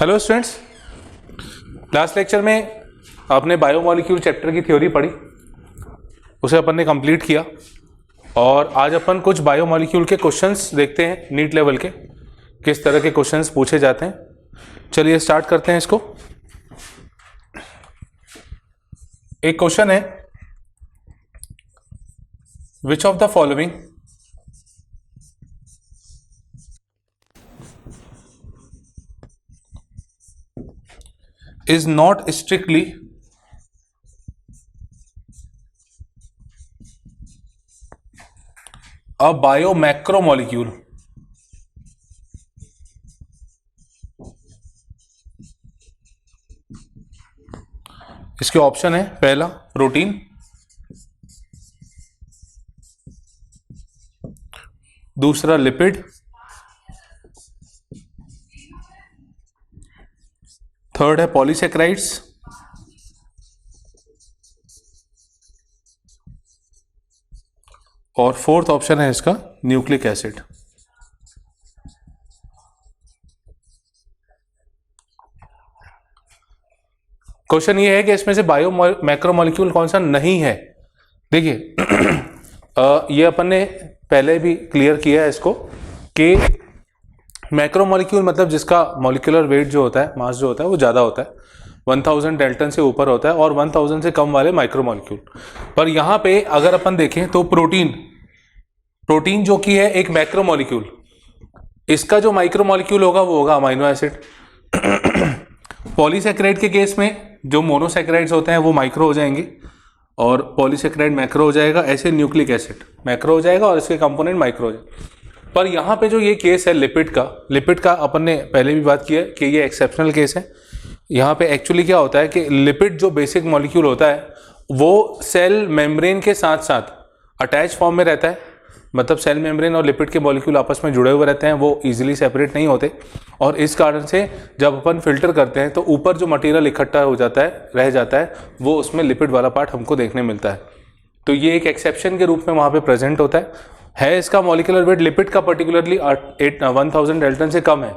Hello students, last lecture में आपने biomolecule chapter की थ्योरी पढ़ी, उसे अपन ने कंप्लीट किया और आज अपन कुछ बायोमोलिक्यूल के क्वेश्चंस देखते हैं नीट लेवल के, किस तरह के क्वेश्चंस पूछे जाते हैं। चलिए स्टार्ट करते हैं इसको। एक क्वेश्चन है, which of the following is not strictly a biomacromolecule। इसके ऑप्शन है, पहला प्रोटीन, दूसरा लिपिड, थर्ड है पॉलीसेक्राइड्स, और फोर्थ ऑप्शन है इसका न्यूक्लिक एसिड। क्वेश्चन ये है कि इसमें से बायो मैक्रोमोलिक्यूल कौन सा नहीं है। देखिए ये अपन ने पहले भी क्लियर किया है इसको कि मैक्रोमोलिक्यूल मतलब जिसका मॉलिक्यूलर वेट जो होता है, मास जो होता है वो ज़्यादा होता है, 1000 डेल्टन से ऊपर होता है, और 1000 से कम वाले माइक्रोमोलिक्यूल। पर यहाँ पे अगर अपन देखें तो प्रोटीन जो कि है एक मैक्रोमोलिक्यूल, इसका जो माइक्रोमोलिक्यूल होगा वो होगा अमाइनो एसिड। पॉलीसेक्राइड के केस में जो मोनोसेक्राइड्स होते हैं वो माइक्रो हो जाएंगे और पॉलीसेक्राइड मैक्रो हो जाएगा। ऐसे न्यूक्लिक एसिड मैक्रो हो जाएगा और इसके कंपोनेंट माइक्रो हो जाएगा। पर यहाँ पे जो ये केस है लिपिड का अपन ने पहले भी बात की है कि ये एक्सेप्शनल केस है। यहाँ पे एक्चुअली क्या होता है कि लिपिड जो बेसिक मॉलिक्यूल होता है वो सेल मेम्ब्रेन के साथ साथ अटैच फॉर्म में रहता है, मतलब सेल मेम्ब्रेन और लिपिड के मॉलिक्यूल आपस में जुड़े हुए रहते हैं, वो इजीली सेपरेट नहीं होते। और इस कारण से जब अपन फिल्टर करते हैं तो ऊपर जो मटेरियल इकट्ठा हो जाता है, रह जाता है, वो उसमें लिपिड वाला पार्ट हमको देखने मिलता है। तो ये एक एक्सेप्शन के रूप में वहाँ पे प्रेजेंट होता है। इसका मॉलिक्यूलर वेट लिपिड का पर्टिकुलरली 1000 डेल्टन से कम है,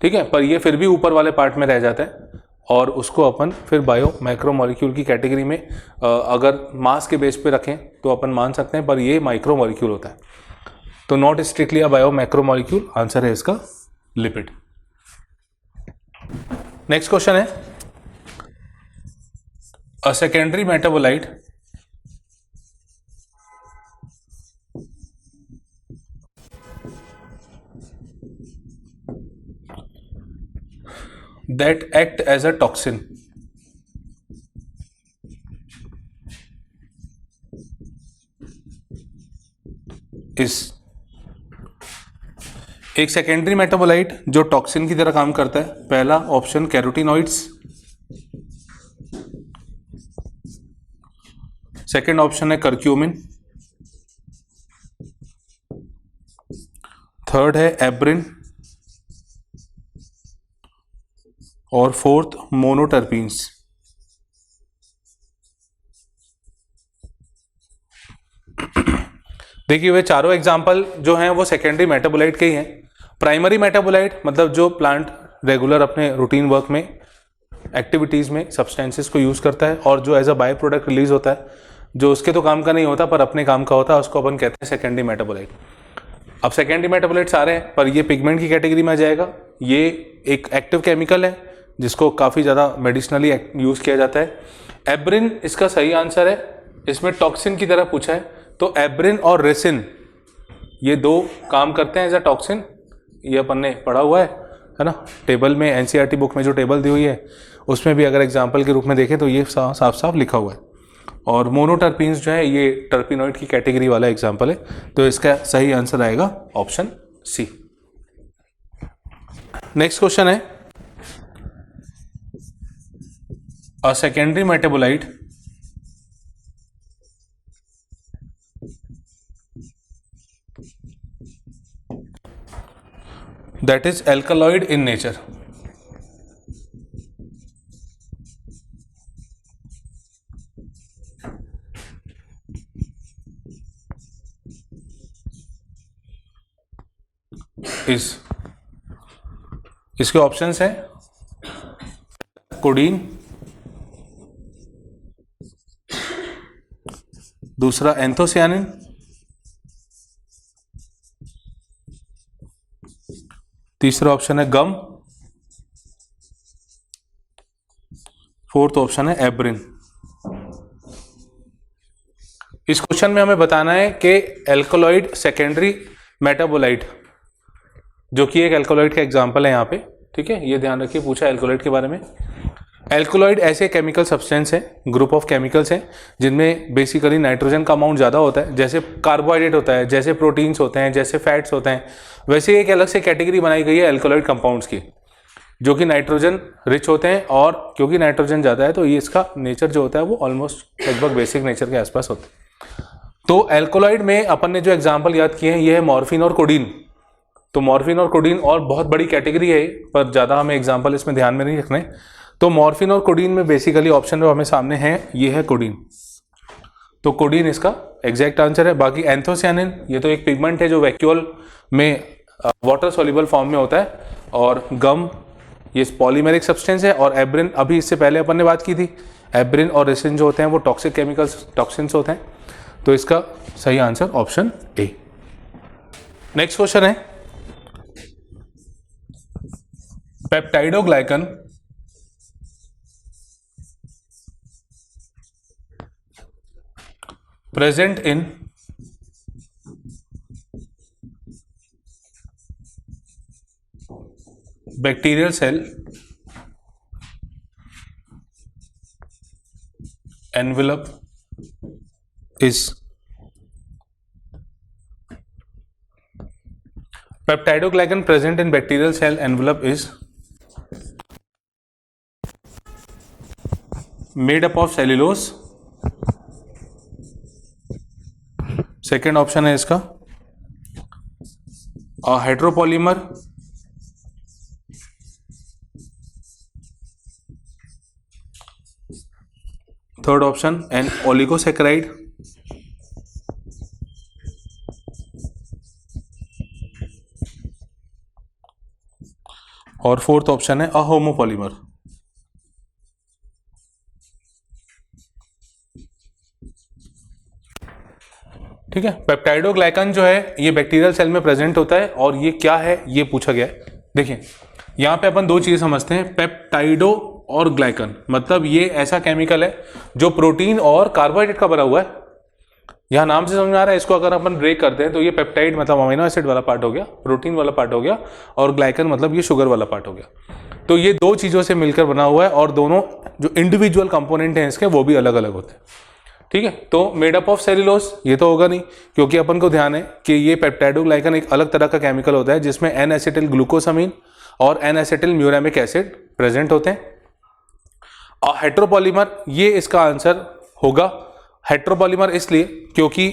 ठीक है, पर ये फिर भी ऊपर वाले पार्ट में रह जाता है और उसको अपन फिर बायो मैक्रोमोलिक्यूल की कैटेगरी में अगर मास के बेस पे रखें तो अपन मान सकते हैं, पर ये माइक्रोमोलिक्यूल होता है। तो not strictly a bio macromolecule, answer है इसका लिपिड। नेक्स्ट क्वेश्चन है, a secondary metabolite that act as a toxin is एक सेकेंडरी मेटाबोलाइट जो टॉक्सिन की तरह काम करता है। पहला ऑप्शन कैरोटीनॉइड्स, सेकेंड ऑप्शन है करक्यूमिन, थर्ड है एब्रिन, और फोर्थ मोनोटर्पीन्स। देखिए वे चारों एग्जाम्पल जो हैं वो सेकेंडरी मेटाबोलाइट के ही हैं। प्राइमरी मेटाबोलाइट मतलब जो प्लांट रेगुलर अपने रूटीन वर्क में एक्टिविटीज में सब्सटेंसेस को यूज करता है और जो as a byproduct release होता है, जो उसके तो काम का नहीं होता पर अपने काम का होता है, उसको अपन कहते हैं सेकेंडरी मेटाबोलाइट। अब सेकेंडरी मेटाबोलाइट सारे हैं, पर ये पिगमेंट की कैटेगरी में आ जाएगा। ये एक एक्टिव केमिकल है जिसको काफ़ी ज़्यादा मेडिसिनली यूज़ किया जाता है। एब्रिन इसका सही आंसर है। इसमें टॉक्सिन की तरह पूछा है तो एब्रिन और रेसिन ये दो काम करते हैं एज अ टॉक्सिन। ये अपन ने पढ़ा हुआ है ना, टेबल में, एनसीईआरटी बुक में जो टेबल दी हुई है उसमें भी अगर एग्जाम्पल के रूप में देखें तो ये साफ साफ लिखा हुआ है। और मोनोटर्पीन्स जो है ये टर्पिनॉइड की कैटेगरी वाला एग्जाम्पल है, तो इसका सही आंसर आएगा ऑप्शन सी। नेक्स्ट क्वेश्चन है, a secondary metabolite that is alkaloid in nature is, इसके ऑप्शंस हैं कोडीन, दूसरा एंथोसियानिन, तीसरा ऑप्शन है गम, फोर्थ ऑप्शन है एब्रिन। इस क्वेश्चन में हमें बताना है कि एल्कोलॉइड सेकेंडरी मेटाबोलाइट, जो कि एक एल्कोलॉइड का एग्जांपल है यहाँ पे, ठीक है, ये ध्यान रखिए, पूछा एल्कोलॉइड के बारे में। एल्कोलॉइड ऐसे केमिकल सब्सटेंस है, ग्रुप ऑफ केमिकल्स हैं जिनमें बेसिकली नाइट्रोजन का अमाउंट ज़्यादा होता है। जैसे कार्बोहाइड्रेट होता है, जैसे प्रोटीन्स होते हैं, जैसे फैट्स होते हैं, वैसे एक अलग से कैटेगरी बनाई गई है एल्कोलॉइड कंपाउंड्स की, जो कि नाइट्रोजन रिच होते हैं। और क्योंकि नाइट्रोजन ज़्यादा है तो ये इसका नेचर जो होता है वो ऑलमोस्ट लगभग बेसिक नेचर के आसपास होता है। तो एल्कोलॉइड में अपन ने जो एग्जाम्पल याद किए हैं ये है मॉर्फिन और कोडीन। तो मॉर्फिन और कोडीन और बहुत बड़ी कैटेगरी है, पर ज़्यादा हमें एग्जाम्पल इसमें ध्यान में नहीं रखने। तो मॉर्फिन और कोडीन में बेसिकली ऑप्शन जो हमें सामने है ये है कोडीन, तो कोडीन इसका एग्जैक्ट आंसर है। बाकी एंथोसियानिन ये तो एक पिगमेंट है जो वैक्यूल में वाटर सॉल्युबल फॉर्म में होता है, और गम ये पॉलीमेरिक सब्सटेंस है, और एब्रिन अभी इससे पहले अपन ने बात की थी, एब्रिन और रेसिन जो होते हैं वो टॉक्सिक केमिकल्स टॉक्सिन्स होते हैं। तो इसका सही आंसर ऑप्शन ए। नेक्स्ट क्वेश्चन है peptidoglycan present in bacterial cell envelope is peptidoglycan present in bacterial cell envelope is made up of cellulose। Second option है इसका हाइड्रोपॉलीमर, थर्ड ऑप्शन एन ओलिगोसैकेराइड, और fourth option है अ होमोपॉलीमर। ठीक है, peptidoglycan जो है ये बैक्टीरियल सेल में प्रेजेंट होता है, और ये क्या है ये पूछा गया है। देखिए यहाँ पे अपन दो चीज़ समझते हैं, पेप्टाइडो और ग्लाइकन, मतलब ये ऐसा केमिकल है जो प्रोटीन और कार्बोहाइड्रेट का बना हुआ है। यहाँ नाम से समझ में आ रहा है, इसको अगर अपन ब्रेक करते हैं तो ये पेप्टाइड मतलब अमीनो एसिड वाला पार्ट हो गया, प्रोटीन वाला पार्ट हो गया, और ग्लाइकन मतलब ये शुगर वाला पार्ट हो गया। तो ये दो चीज़ों से मिलकर बना हुआ है, और दोनों जो इंडिविजुअल कंपोनेंट हैं इसके वो भी अलग अलग होते हैं। ठीक है, तो मेड अप ऑफ सेल्यूलोज ये तो होगा नहीं, क्योंकि अपन को ध्यान है कि ये पेप्टाइडोग्लाइकन एक अलग तरह का केमिकल होता है जिसमें एन एसिटिल ग्लूकोसामीन और N acetyl muramic acid present होते हैं। और हेट्रोपॉलीमर ये इसका आंसर होगा। हेट्रोपॉलीमर इसलिए क्योंकि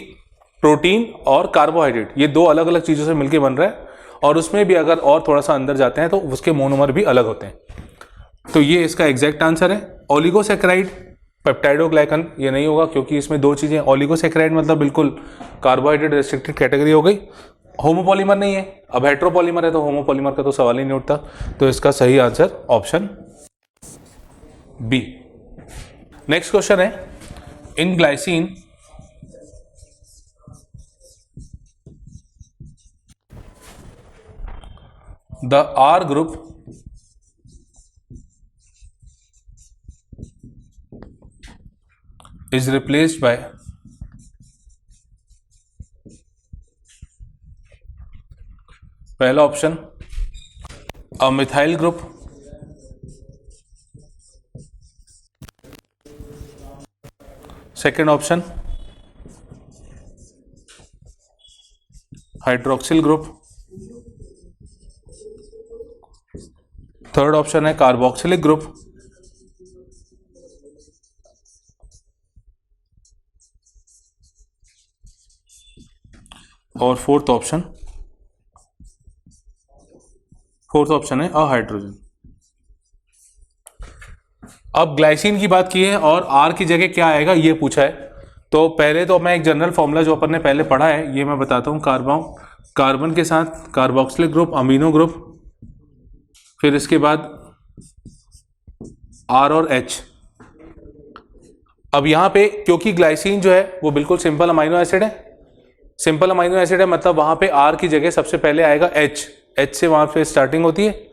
प्रोटीन और कार्बोहाइड्रेट ये दो अलग अलग चीज़ों से मिलकर बन रहा है, और उसमें भी अगर और थोड़ा सा अंदर जाते हैं तो उसके मोनोमर भी अलग होते हैं। तो ये इसका एग्जैक्ट आंसर है। ओलिगोसैकेराइड पेप्टाइडोग्लाइकन ये नहीं होगा, क्योंकि इसमें दो चीज़ें, ओलिगोसैकेराइड मतलब बिल्कुल कार्बोहाइड्रेट रेस्ट्रिक्टेड कैटेगरी हो गई। होमोपॉलीमर नहीं है, अब हेट्रोपॉलीमर है तो होमोपॉलीमर का तो सवाल ही नहीं उठता। तो इसका सही answer option B. Next question है, in glycine the R group is replaced by पहला option a methyl group, second option hydroxyl group, third option है कार्बोक्सिलिक ग्रुप, और फोर्थ ऑप्शन है अ हाइड्रोजन। अब ग्लाइसिन की बात की है और आर की जगह क्या आएगा ये पूछा है। तो पहले तो मैं एक जनरल फॉर्मूला जो अपन ने पहले पढ़ा है ये मैं बताता हूँ। कार्बन के साथ कार्बोक्सिलिक ग्रुप, अमीनो ग्रुप, फिर इसके बाद R और H। अब यहाँ पे क्योंकि ग्लाइसिन जो है वो बिल्कुल सिंपल अमाइनो एसिड है, सिंपल अमाइनो एसिड है मतलब वहाँ पे R की जगह सबसे पहले आएगा H से वहाँ पे स्टार्टिंग होती है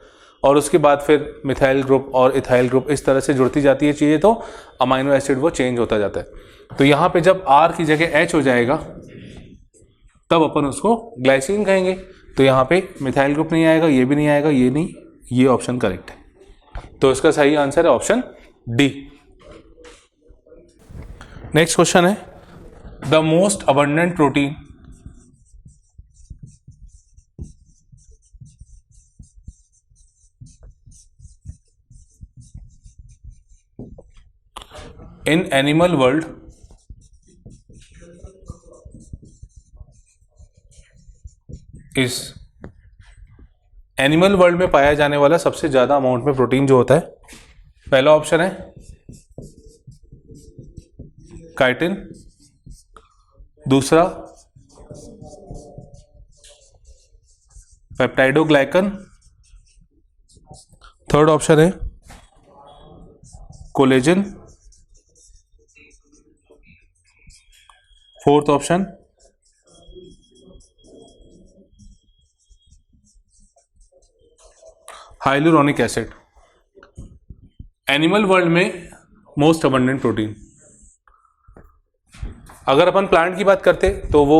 और उसके बाद फिर मिथाइल ग्रुप और इथाइल ग्रुप इस तरह से जुड़ती जाती है चीज़ें, तो अमाइनो एसिड वो चेंज होता जाता है। तो यहाँ पे जब R की जगह H हो जाएगा तब अपन उसको ग्लाइसिन कहेंगे। तो यहाँ पे मिथाइल ग्रुप नहीं आएगा, ये भी नहीं आएगा, ये नहीं, ये ऑप्शन करेक्ट है। तो इसका सही आंसर है ऑप्शन डी। नेक्स्ट क्वेश्चन है the most abundant protein in animal world is. Animal world में पाया जाने वाला सबसे ज्यादा अमाउंट में प्रोटीन जो होता है, पहला ऑप्शन है काइटिन, दूसरा पेप्टाइडोग्लाइकन, थर्ड ऑप्शन है collagen, fourth option hyaluronic acid. Animal world में मोस्ट अबंडेंट प्रोटीन, अगर अपन प्लांट की बात करते तो वो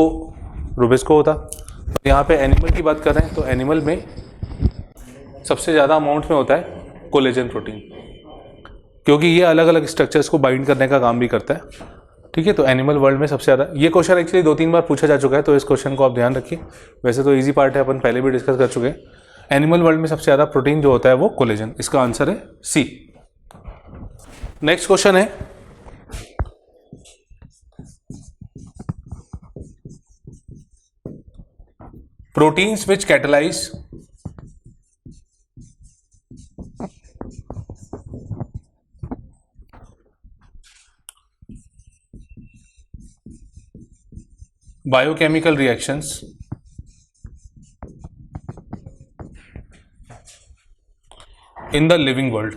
रुबिस्को होता, यहाँ पे एनिमल की बात कर रहे हैं तो एनिमल में सबसे ज़्यादा अमाउंट में होता है कोलेजन प्रोटीन, क्योंकि ये अलग अलग स्ट्रक्चर्स को बाइंड करने का काम भी करता है। ठीक है, तो एनिमल वर्ल्ड में सबसे ज़्यादा, ये क्वेश्चन एक्चुअली 2-3 बार पूछा जा चुका है, तो इस क्वेश्चन को आप ध्यान रखिए। वैसे तो इजी पार्ट है, अपन पहले भी डिस्कस कर चुके हैं। एनिमल वर्ल्ड में सबसे ज़्यादा प्रोटीन जो होता है वो कोलेजन, इसका आंसर है सी। नेक्स्ट क्वेश्चन है proteins which catalyse biochemical reactions in the living world।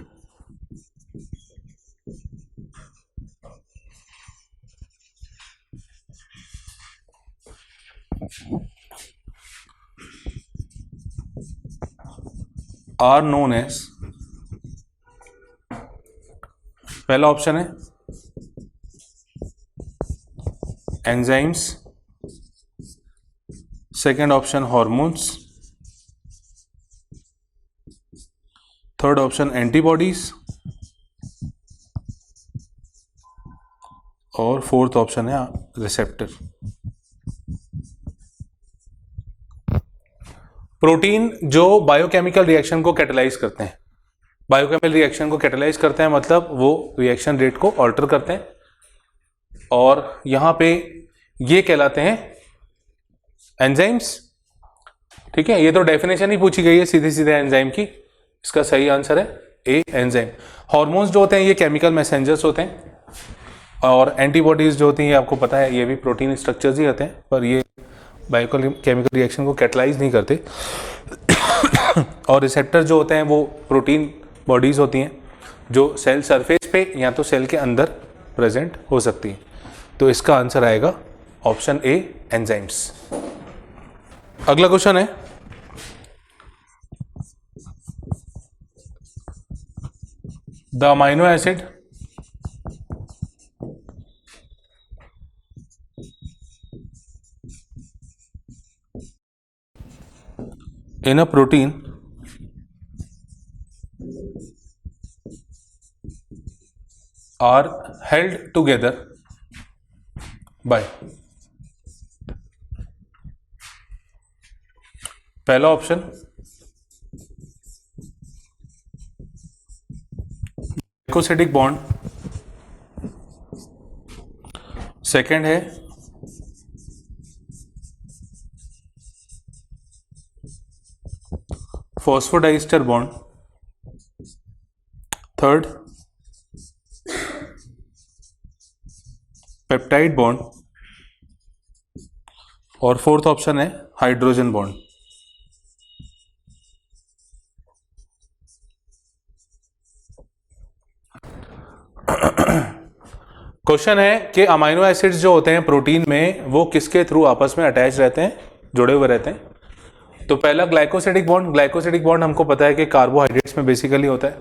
are known as, पहला ऑप्शन है enzymes, second option hormones, third option antibodies और फोर्थ ऑप्शन है रिसेप्टर। प्रोटीन जो बायोकेमिकल रिएक्शन को कैटेलाइज करते हैं, बायोकेमिकल रिएक्शन को कैटेलाइज करते हैं मतलब वो रिएक्शन रेट को ऑल्टर करते हैं, और यहां पे ये कहलाते हैं एंजाइम्स। ठीक है, ये तो डेफिनेशन ही पूछी गई है सीधे सीधे एंजाइम की, इसका सही आंसर है ए एंजाइम। हार्मोन्स जो होते हैं ये केमिकल मैसेंजर्स होते हैं, और एंटीबॉडीज जो होती हैं आपको पता है ये भी प्रोटीन स्ट्रक्चर्स ही होते हैं, पर ये बायोकेमिकल रिएक्शन को कैटलाइज नहीं करते। और रिसेप्टर जो होते हैं वो प्रोटीन बॉडीज होती हैं जो सेल सरफेस पे या तो सेल के अंदर प्रेजेंट हो सकती हैं। तो इसका आंसर आएगा ऑप्शन ए एंजाइम्स। अगला क्वेश्चन है the amino acid in a protein are held together by, पहला ऑप्शन ग्लाइकोसिडिक बॉन्ड, सेकेंड है phosphodiester bond, third peptide bond, और फोर्थ ऑप्शन है हाइड्रोजन बॉन्ड। क्वेश्चन है कि अमाइनो एसिड्स जो होते हैं प्रोटीन में वो किसके थ्रू आपस में अटैच रहते हैं, जुड़े हुए रहते हैं। तो पहला ग्लाइकोसिडिक बॉन्ड। ग्लाइकोसिडिक बॉन्ड हमको पता है कि कार्बोहाइड्रेट्स में बेसिकली होता है।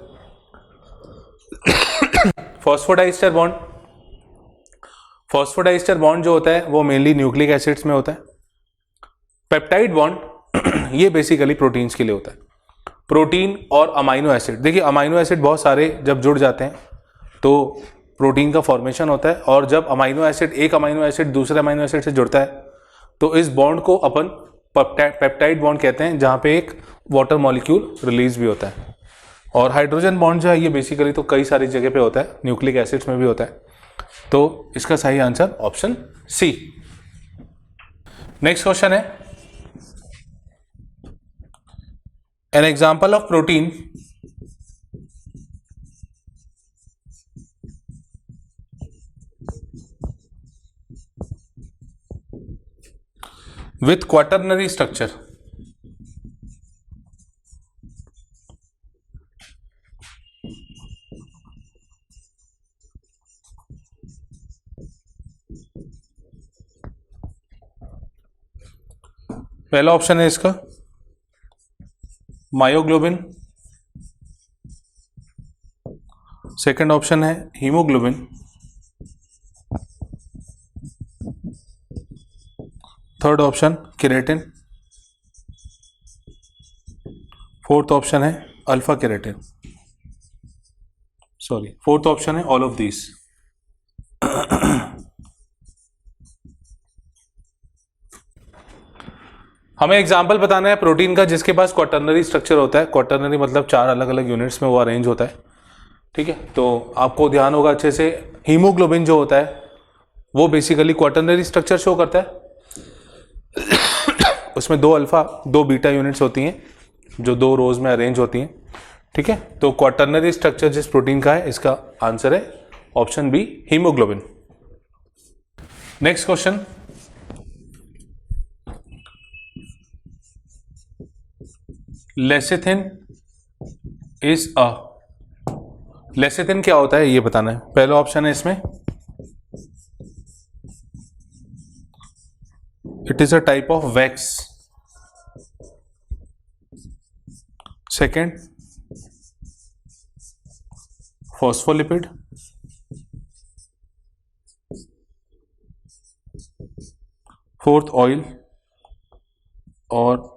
Phosphodiester bond. फॉस्फोडाइस्टर बॉन्ड जो होता है वो मेनली न्यूक्लिक एसिड्स में होता है। पेप्टाइड बॉन्ड ये बेसिकली प्रोटीन्स के लिए होता है। प्रोटीन और अमाइनो एसिड, देखिए अमाइनो एसिड बहुत सारे जब जुड़ जाते हैं तो प्रोटीन का फॉर्मेशन होता है, और जब अमाइनो एसिड एक अमाइनो एसिड दूसरे अमाइनो एसिड से जुड़ता है तो इस बॉन्ड को अपन पेप्टाइड बॉन्ड कहते हैं, जहां पे एक वाटर मॉलिक्यूल रिलीज भी होता है। और हाइड्रोजन बॉन्ड जो है ये बेसिकली तो कई सारी जगह पे होता है, न्यूक्लिक एसिड्स में भी होता है। तो इसका सही answer option C. Next question है, an example of protein with quaternary structure। पहला ऑप्शन है इसका मायोग्लोबिन, सेकंड ऑप्शन है haemoglobin, third option keratin, fourth option है alpha keratin. Sorry, fourth option है ऑल ऑफ दीज। हमें एग्जाम्पल बताना है प्रोटीन का जिसके पास क्वाटर्नरी स्ट्रक्चर होता है। क्वाटर्नरी मतलब 4 अलग अलग यूनिट्स में वो अरेंज होता है, ठीक है। तो आपको ध्यान होगा अच्छे से, हीमोग्लोबिन जो होता है वो बेसिकली क्वाटर्नरी स्ट्रक्चर शो करता है। उसमें 2 अल्फा 2 बीटा यूनिट्स होती हैं जो 2 रोज में अरेंज होती हैं, ठीक है। तो क्वाटर्नरी स्ट्रक्चर जिस प्रोटीन का है इसका आंसर है option B haemoglobin. Next question, lecithin is a, lecithin क्या होता है ये बताना है। पहला ऑप्शन है इसमें it is a type of wax, second phospholipid, fourth oil और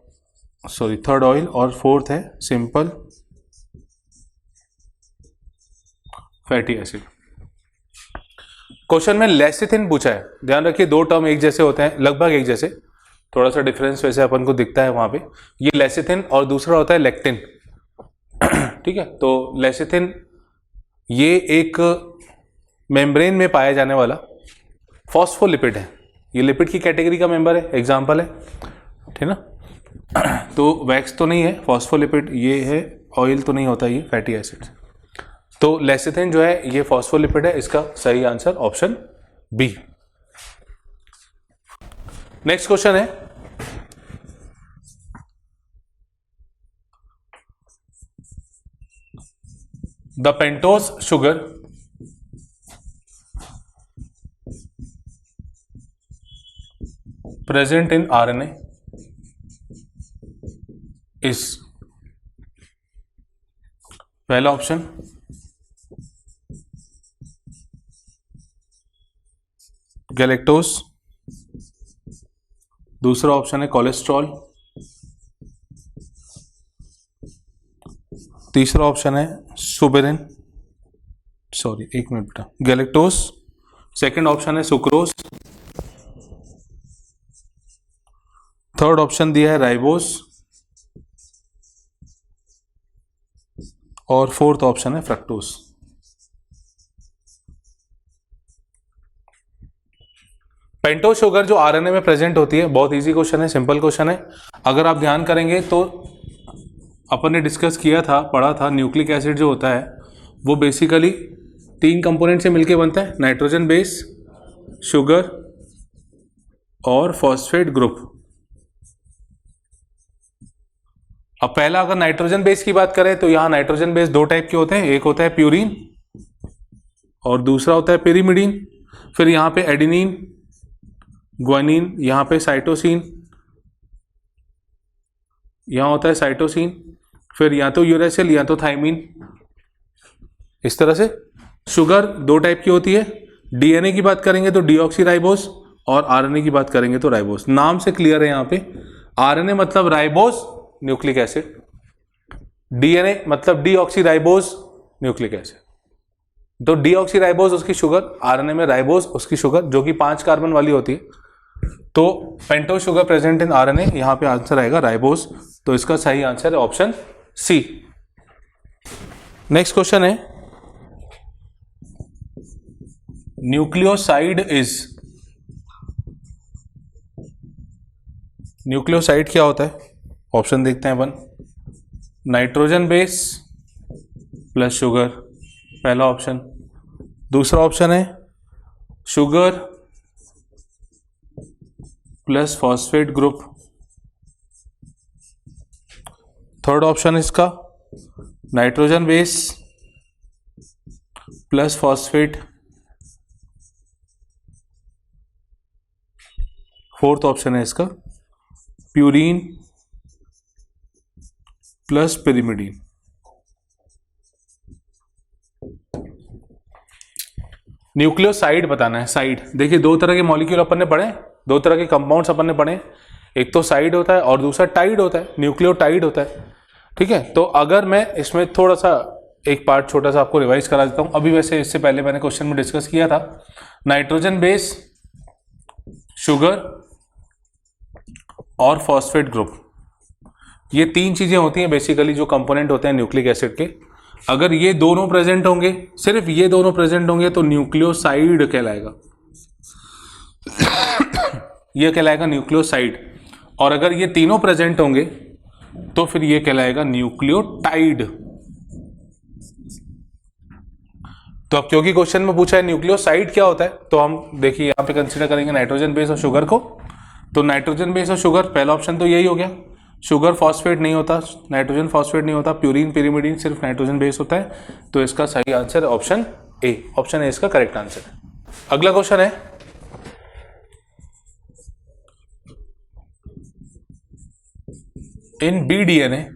थर्ड ऑयल, और फोर्थ है सिंपल फैटी एसिड। क्वेश्चन में लेसिथिन पूछा है, ध्यान रखिए 2 टर्म एक जैसे होते हैं, लगभग एक जैसे, थोड़ा सा डिफरेंस वैसे अपन को दिखता है वहां पे। ये लेसिथिन और दूसरा होता है लेक्टिन, ठीक है। तो लेसिथिन ये एक मेम्ब्रेन में पाया जाने वाला फॉस्फोलिपिड है, ये लिपिड की कैटेगरी का मेंबर है, एग्जाम्पल है, ठीक है ना। तो वैक्स तो नहीं है, फॉस्फोलिपिड ये है, ऑयल तो नहीं होता ये फैटी एसिड। तो लेसिथिन जो है ये फॉस्फोलिपिड है, इसका सही answer option B. Next question है, the pentose sugar present in RNA is, पहला ऑप्शन गैलेक्टोज, दूसरा ऑप्शन है कोलेस्ट्रॉल, तीसरा ऑप्शन है सुबेरिन, सॉरी एक मिनट बेटा, गैलेक्टोज, सेकंड ऑप्शन है सुक्रोज, थर्ड ऑप्शन दिया है राइबोस, और फोर्थ ऑप्शन है फ्रक्टोज। पेंटोज शुगर जो आरएनए में प्रेजेंट होती है, बहुत इजी क्वेश्चन है, सिंपल क्वेश्चन है। अगर आप ध्यान करेंगे तो अपन ने डिस्कस किया था, पढ़ा था, न्यूक्लिक एसिड जो होता है वो बेसिकली 3 कंपोनेंट से मिलके बनता है, नाइट्रोजन बेस, शुगर और फॉस्फेट ग्रुप। अब पहला अगर नाइट्रोजन बेस की बात करें तो यहां नाइट्रोजन बेस 2 टाइप के होते हैं, एक होता है प्यूरीन और दूसरा होता है पिरिमिडीन। फिर यहाँ पे एडिनिन, ग्वानिन, यहाँ पे साइटोसिन, यहाँ होता है साइटोसिन, फिर या तो यूरेसिल या तो थाइमिन। इस तरह से शुगर दो टाइप की होती है, डीएनए की बात करेंगे तो डीऑक्सीराइबोस और आरएनए की बात करेंगे तो राइबोस। नाम से क्लियर है यहाँ पे, आरएनए मतलब राइबोस न्यूक्लिक एसिड, डीएनए मतलब डीऑक्सीराइबोस न्यूक्लिक एसिड। तो डीऑक्सीराइबोस उसकी शुगर, आरएनए में राइबोस उसकी शुगर, जो कि 5 कार्बन वाली होती है। तो pentose sugar present in RNA, यहां पे आंसर आएगा राइबोस। तो इसका सही आंसर है ऑप्शन सी। नेक्स्ट क्वेश्चन है, न्यूक्लियोसाइड इज, न्यूक्लियोसाइड क्या होता है? ऑप्शन देखते हैं अपन। नाइट्रोजन बेस प्लस शुगर, पहला ऑप्शन। दूसरा ऑप्शन है sugar plus phosphate group. Third option इसका nitrogen base plus phosphate. Fourth option है इसका प्यूरीन प्लस पिरिमिडीन। न्यूक्लियोसाइड बताना है। साइड देखिए, दो तरह के मॉलिक्यूल अपन ने पढ़े, दो तरह के कंपाउंड्स अपन ने पढ़े। एक तो साइड होता है और दूसरा टाइड होता है, न्यूक्लियोटाइड होता है। ठीक है, तो अगर मैं इसमें थोड़ा सा एक पार्ट छोटा सा आपको रिवाइज करा देता हूं। अभी वैसे इससे पहले मैंने क्वेश्चन में डिस्कस किया था, नाइट्रोजन बेस, शुगर और फॉस्फेट ग्रुप, ये तीन चीजें होती हैं बेसिकली जो कंपोनेंट होते हैं न्यूक्लिक एसिड के। अगर ये दोनों प्रेजेंट होंगे, सिर्फ ये दोनों प्रेजेंट होंगे तो न्यूक्लियोसाइड कहलाएगा, ये कहलाएगा न्यूक्लियोसाइड। और अगर ये तीनों प्रेजेंट होंगे तो फिर ये कहलाएगा न्यूक्लियोटाइड। तो अब क्योंकि क्वेश्चन में पूछा है न्यूक्लियोसाइड क्या होता है, तो हम देखिए यहां पे कंसीडर करेंगे नाइट्रोजन बेस और शुगर को। तो नाइट्रोजन बेस और शुगर, पहला ऑप्शन तो यही हो गया। शुगर फॉस्फेट नहीं होता, नाइट्रोजन फॉस्फेट नहीं होता, प्यूरीन पिरिमिडीन सिर्फ नाइट्रोजन बेस होता है। तो इसका सही answer option A, option A इसका करेक्ट आंसर है। अगला क्वेश्चन है, in B DNA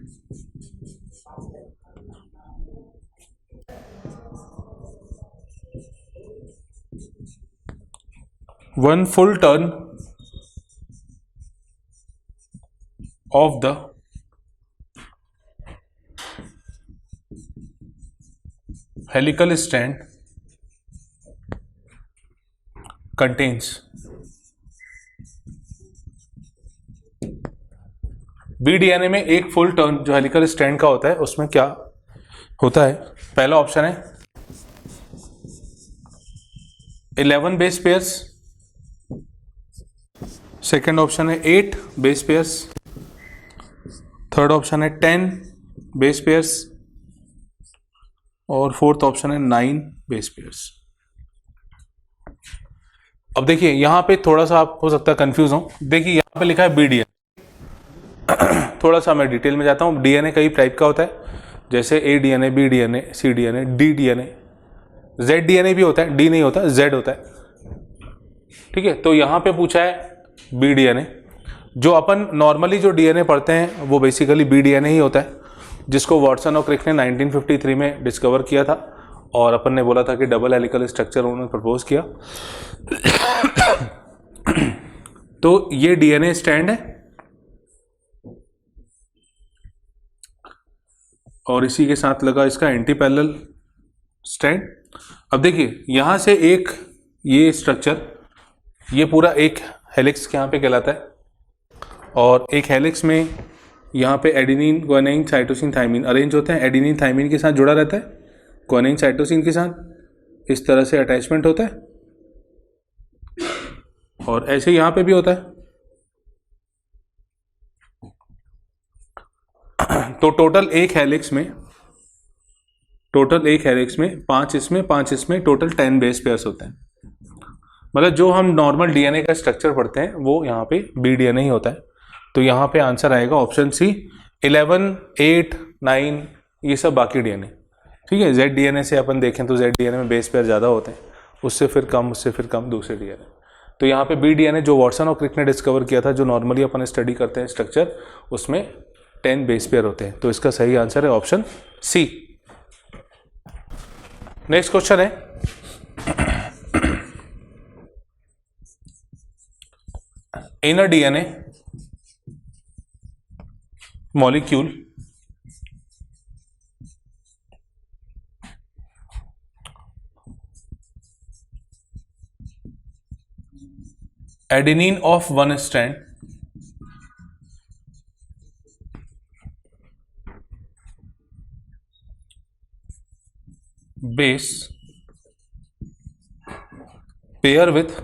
one full turn of the helical strand contains, B DNA में एक फुल टर्न जो हेलिकल स्ट्रैंड का होता है उसमें क्या होता है? पहला ऑप्शन है 11 बेस पेयर्स, सेकेंड ऑप्शन है 8 बेस पेयर्स, थर्ड ऑप्शन है 10 बेस पेयर्स और फोर्थ ऑप्शन है 9 बेस पेयर्स। अब देखिए यहां पे थोड़ा सा आप हो सकता है कंफ्यूज हो। देखिए यहां पे लिखा है बीडीएनए, थोड़ा सा मैं डिटेल में जाता हूं। डीएनए कई टाइप का होता है, जैसे A DNA, B DNA, C DNA, D DNA, Z DNA भी होता है, डी नहीं होता, जेड होता है। ठीक है, तो यहां पे पूछा है बी डीएनए। जो अपन नॉर्मली जो डीएनए पढ़ते हैं वो बेसिकली बी डीएनए ही होता है, जिसको वॉटसन और क्रिक ने 1953 में डिस्कवर किया था। और अपन ने बोला था कि डबल हेलिकल स्ट्रक्चर उन्होंने प्रपोज किया। तो ये डीएनए स्ट्रैंड है और इसी के साथ लगा इसका एंटी पैरेलल स्ट्रैंड। अब देखिए यहां से एक ये स्ट्रक्चर, ये पूरा एक हेलिक्स यहां पे कहलाता है, और एक हेलिक्स में यहाँ पे adenine, guanine, cytosine, thymine arrange होते हैं। एडेनिन थाइमिन के साथ जुड़ा रहता है, ग्वानिन साइटोसिन के साथ इस तरह से अटैचमेंट होता है, और ऐसे यहाँ पे भी होता है। तो टोटल एक हेलिक्स में 5 इसमें 5 इसमें टोटल 10 बेस पेयर्स होते हैं। मतलब जो हम नॉर्मल डीएनए का स्ट्रक्चर पढ़ते हैं वो यहाँ पे बी डीएनए ही होता है। तो यहाँ पे आंसर आएगा ऑप्शन सी, 11, 8, 9 ये सब बाकी डीएनए। ठीक है, जेड डीएनए से अपन देखें तो जेड डीएनए में बेस पेयर ज़्यादा होते हैं उससे फिर कम, उससे फिर कम दूसरे डीएनए। तो यहाँ पे बी डीएनए जो वॉटसन और क्रिक ने डिस्कवर किया था, जो नॉर्मली अपन स्टडी करते हैं स्ट्रक्चर, उसमें 10 बेस पेयर होते हैं। तो इसका सही आंसर है ऑप्शन सी। नेक्स्ट क्वेश्चन है, in a DNA molecule adenine of one strand base pair with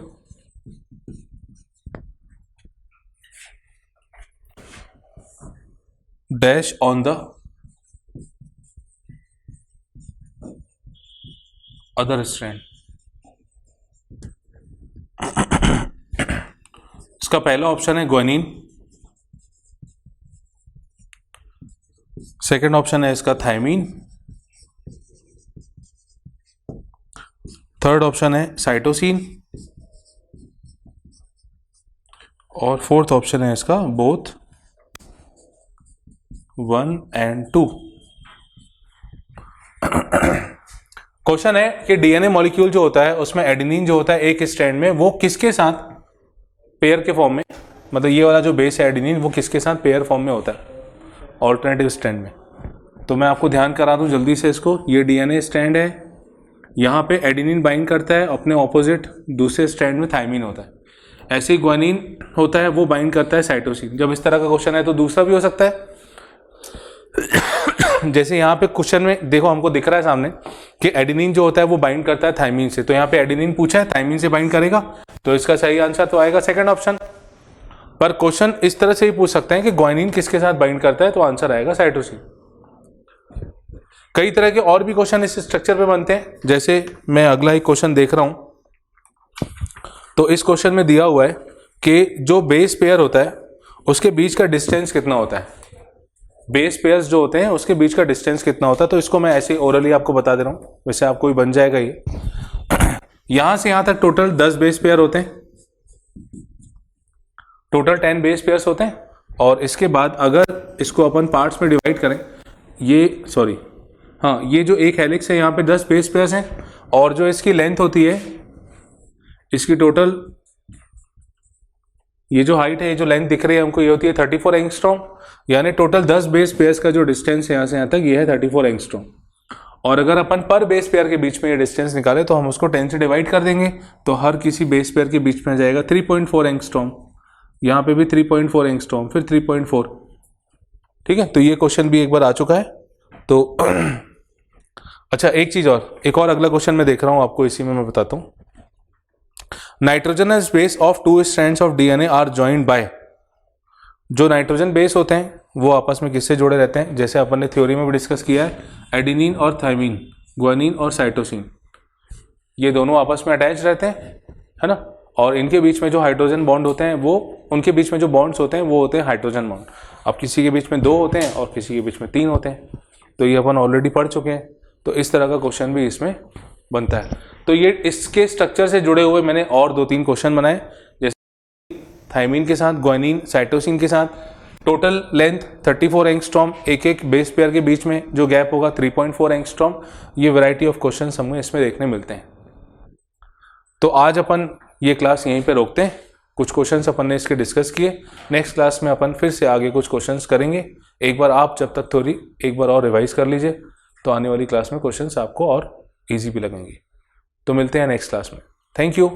dash on the other strand। इसका पहला ऑप्शन है ग्वानिन, सेकंड ऑप्शन है इसका थायमीन, थर्ड ऑप्शन है साइटोसिन, और फोर्थ ऑप्शन है इसका बोथ 1 and 2। क्वेश्चन है कि डीएनए मॉलिक्यूल जो होता है उसमें एडेनिन जो होता है एक स्ट्रैंड में, वो किसके साथ पेयर के फॉर्म में, मतलब ये वाला जो बेस है एडेनिन, वो किसके साथ पेयर फॉर्म में होता है ऑल्टरनेटिव स्ट्रैंड में। तो मैं आपको ध्यान करा दूं जल्दी से इसको, ये डीएनए स्ट्रैंड है, यहाँ पे एडेनिन बाइंड करता है अपने ऑपोजिट दूसरे स्ट्रैंड में थायमीन होता है। ऐसे ही ग्वानिन होता है, वो बाइंड करता है साइटोसिन। जब इस तरह का क्वेश्चन है तो दूसरा भी हो सकता है। जैसे यहाँ पे क्वेश्चन में देखो हमको दिख रहा है सामने कि एडेनिन जो होता है वो बाइंड करता है थायमीन से, तो यहाँ पे एडेनिन पूछा है, थायमीन से बाइंड करेगा, तो इसका सही आंसर तो आएगा सेकंड ऑप्शन। पर क्वेश्चन इस तरह से ही पूछ सकते हैं कि ग्वानिन किसके साथ बाइंड करता है, तो आंसर आएगा साइटोसिन। कई तरह के और भी क्वेश्चन इस स्ट्रक्चर पे बनते हैं। जैसे मैं अगला एक क्वेश्चन देख रहा हूं, तो इस क्वेश्चन में दिया हुआ है कि जो बेस पेयर होता है उसके बीच का डिस्टेंस कितना होता है, बेस पेयर्स जो होते हैं उसके बीच का डिस्टेंस कितना होता है। तो इसको मैं ऐसे ओरली आपको बता दे रहा हूं, वैसे आपको भी बन जाएगा ये। यहां से यहां तक टोटल 10 बेस पेयर होते हैं, टोटल 10 बेस पेयर्स होते हैं। और इसके बाद अगर इसको अपन पार्ट्स में डिवाइड करें, ये सॉरी हाँ, ये जो एक हेलिक्स है यहाँ पे 10 बेस पेयर्स हैं, और जो इसकी लेंथ होती है, इसकी टोटल ये जो हाइट है, ये जो लेंथ दिख रही है हमको, ये होती है 34 एंगस्ट्रॉम। यानी टोटल 10 बेस पेयर्स का जो डिस्टेंस है यहाँ से यहाँ तक, ये है 34 एंगस्ट्रॉम। और अगर अपन पर बेस पेयर के बीच में ये डिस्टेंस निकाले तो हम उसको 10 से डिवाइड कर देंगे, तो हर किसी बेस पेयर के बीच में जाएगा 3.4 एंगस्ट्रॉम। यहाँ पे भी 3.4 एंगस्ट्रॉम, फिर 3.4। ठीक है, तो ये क्वेश्चन भी एक बार आ चुका है। तो अच्छा, एक चीज और, एक और अगला क्वेश्चन मैं देख रहा हूं आपको, इसी में मैं बताता हूं। Nitrogenous base of 2 strands of DNA are joined by. जो नाइट्रोजन बेस होते हैं वो आपस में किससे जुड़े रहते हैं, जैसे अपन ने थ्योरी में भी डिस्कस किया है, एडेनिन और थायमीन, ग्वानिन और साइटोसिन, ये दोनों आपस में अटैच रहते हैं, है ना। और इनके बीच में जो हाइड्रोजन बॉन्ड होते हैं, वो उनके बीच में जो बॉन्ड्स होते हैं वो होते हैं हाइड्रोजन बॉन्ड। अब किसी के बीच में 2 होते हैं और किसी के बीच में 3 होते हैं, तो ये अपन ऑलरेडी पढ़ चुके हैं। तो इस तरह का क्वेश्चन भी इसमें बनता है। तो ये इसके स्ट्रक्चर से जुड़े हुए मैंने और 2-3 क्वेश्चन बनाए, जैसे थायमीन के साथ, ग्वानिन, साइटोसिन के साथ, टोटल लेंथ 34 एंगस्ट्रॉम, एक एक बेस पेयर के बीच में जो गैप होगा 3.4 एंगस्ट्रॉम। ये वैरायटी ऑफ क्वेश्चन हमें इसमें देखने मिलते हैं। तो आज अपन ये क्लास यहीं पे रोकते हैं। कुछ क्वेश्चंस अपन ने इसके डिस्कस किए, नेक्स्ट क्लास में अपन फिर से आगे कुछ क्वेश्चंस करेंगे। एक बार आप जब तक थोड़ी एक बार और रिवाइज कर लीजिए, तो आने वाली क्लास में क्वेश्चंस आपको और इजी भी लगेंगे। तो मिलते हैं नेक्स्ट क्लास में। Thank you.